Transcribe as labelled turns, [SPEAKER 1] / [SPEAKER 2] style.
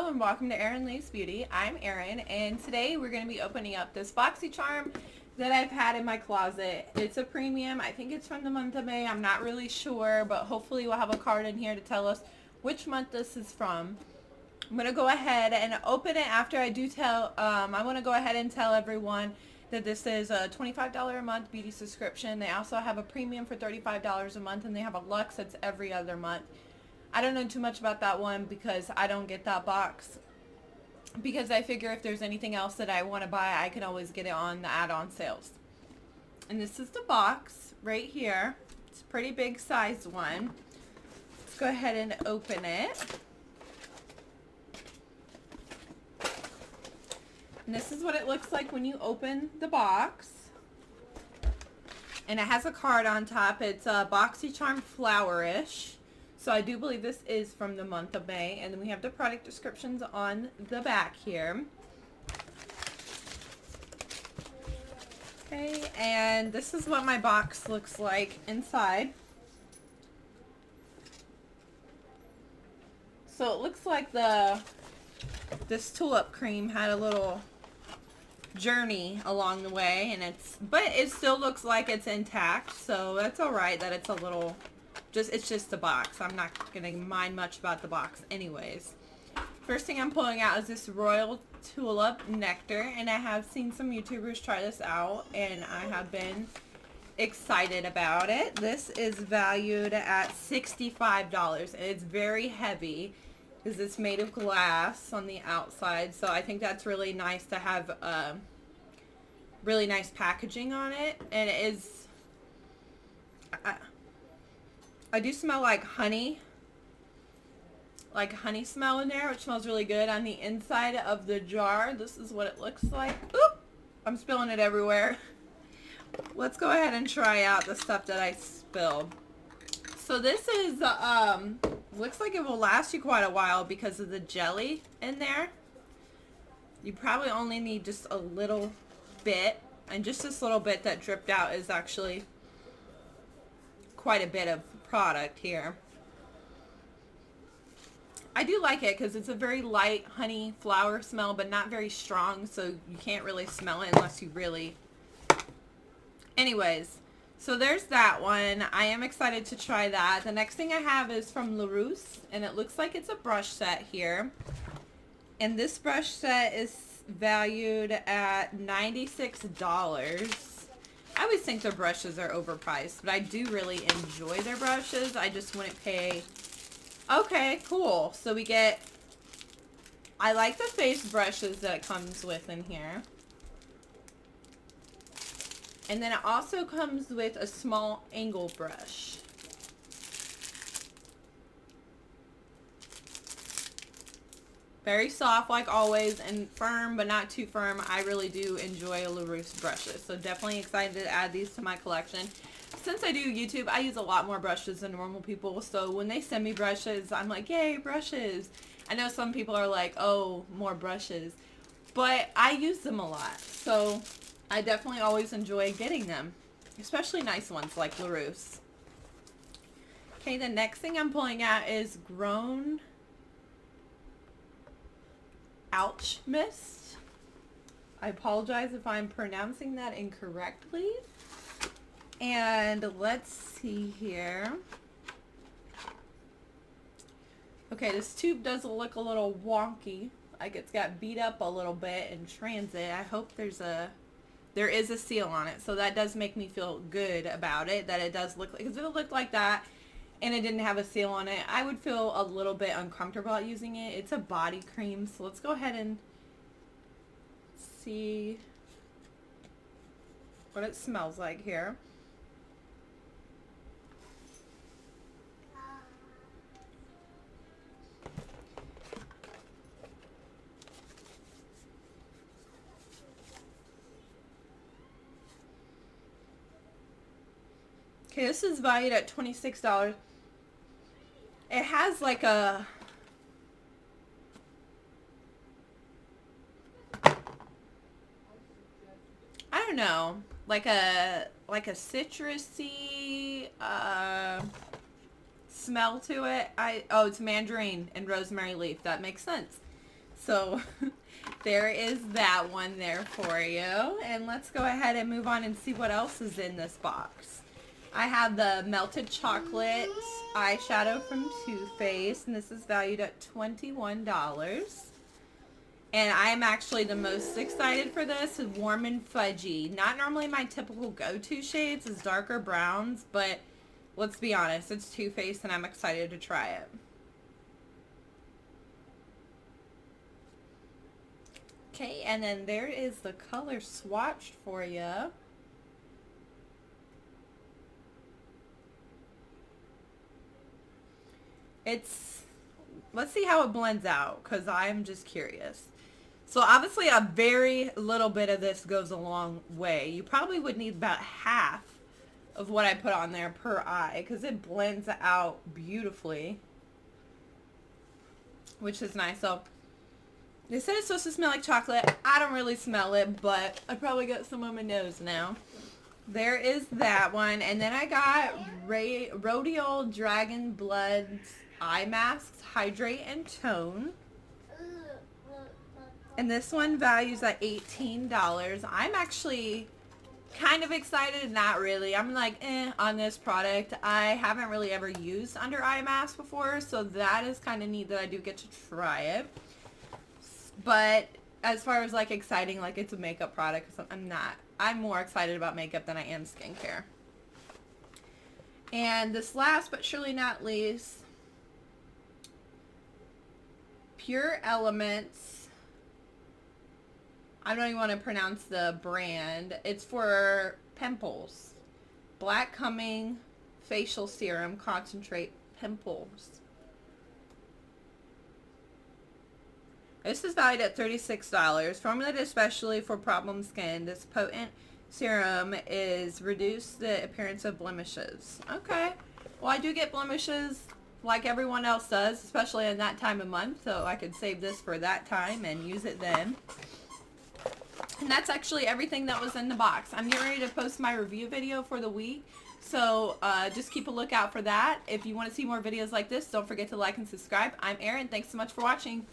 [SPEAKER 1] Hello and welcome to Erin Lee's Beauty. I'm Erin and today we're going to be opening up this Boxycharm that I've had in my closet. It's a premium. I think it's from the month of May. I'm not really sure, but hopefully we'll have a card in here to tell us which month this is from. I'm going to go ahead and open it after I do tell, I want to go ahead and tell everyone that this is a $25 a month beauty subscription. They also have a premium for $35 a month and they have a luxe that's every other month. I don't know too much about that one because I don't get that box. Because I figure if there's anything else that I want to buy, I can always get it on the add-on sales. And this is the box right here. It's a pretty big size one. Let's go ahead and open it. And this is what it looks like when you open the box. And it has a card on top. It's a Boxycharm Flowerish. So I do believe this is from the month of May. And then we have the product descriptions on the back here. Okay, and this is what my box looks like inside. So it looks like this tulip cream had a little journey along the way, and but it still looks like it's intact, so that's all right that it's a little it's just a box. I'm not gonna mind much about the box anyways. First thing I'm pulling out is this Royal Tulip Nectar, and I have seen some YouTubers try this out and I have been excited about it. This is valued at $65 and it's very heavy because it's made of glass on the outside, so I think that's really nice to have really nice packaging on it. And it is I do smell like honey smell in there, which smells really good. On the inside of the jar, this is what it looks like. Oop! I'm spilling it everywhere. Let's go ahead and try out the stuff that I spilled. So this is, looks like it will last you quite a while because of the jelly in there. You probably only need just a little bit, and just this little bit that dripped out is actually quite a bit of product here. I do like it because it's a very light honey flower smell, but not very strong, so you can't really smell it unless you really... Anyways, so there's that one. I am excited to try that. The next thing I have is from Larousse, and it looks like it's a brush set here. And this brush set is valued at $96. I always think their brushes are overpriced, but I do really enjoy their brushes. I just wouldn't pay... Okay, cool. So we get... I like the face brushes that it comes with in here. And then it also comes with a small angle brush. Very soft like always, and firm but not too firm. I really do enjoy Larousse brushes, so definitely excited to add these to my collection. Since I do YouTube, I use a lot more brushes than normal people, so when they send me brushes, I'm like, yay, brushes. I know some people are like, oh, more brushes, but I use them a lot, so I definitely always enjoy getting them, especially nice ones like Larousse. Okay, the next thing I'm pulling out is Grown Ouch Mist. I apologize if I'm pronouncing that incorrectly. And let's see here. Okay, this tube does look a little wonky. Like it's got beat up a little bit in transit. I hope there is a seal on it, so that does make me feel good about it, that it does look like, because if it looked like that and it didn't have a seal on it, I would feel a little bit uncomfortable about using it. It's a body cream, so let's go ahead and see what it smells like here. Okay, this is valued at $26. It has like a... I don't know, like a citrusy smell to it. Oh, it's mandarin and rosemary leaf. That makes sense. So there is that one there for you. And let's go ahead and move on and see what else is in this box. I have the Melted Chocolate eyeshadow from Too Faced, and this is valued at $21. And I am actually the most excited for this. Is Warm and Fudgy. Not normally my typical go-to shades is darker browns, but let's be honest, it's Too Faced and I'm excited to try it. Okay, and then there is the color swatched for you. Let's see how it blends out, because I'm just curious. So obviously a very little bit of this goes a long way. You probably would need about half of what I put on there per eye, because it blends out beautifully, which is nice. So they said it's supposed to smell like chocolate. I don't really smell it, but I probably got some on my nose now. There is that one. And then I got Rodeo Dragon Blood's eye masks, Hydrate and Tone. And this one values at $18. I'm actually kind of excited, not really. I'm like, on this product. I haven't really ever used under eye mask before, so that is kind of neat that I do get to try it. But as far as like exciting, like it's a makeup product, I'm not. I'm more excited about makeup than I am skincare. And this last but surely not least, Pure Elements. I don't even want to pronounce the brand. It's for pimples. Black Coming Facial Serum Concentrate Pimples. This is valued at $36. Formulated especially for problem skin, this potent serum is reduce the appearance of blemishes. Okay. Well, I do get blemishes like everyone else does, especially in that time of month, so I could save this for that time and use it then. And that's actually everything that was in the box. I'm getting ready to post my review video for the week, so just keep a lookout for that. If you want to see more videos like this, don't forget to like and subscribe. I'm Erin. Thanks so much for watching.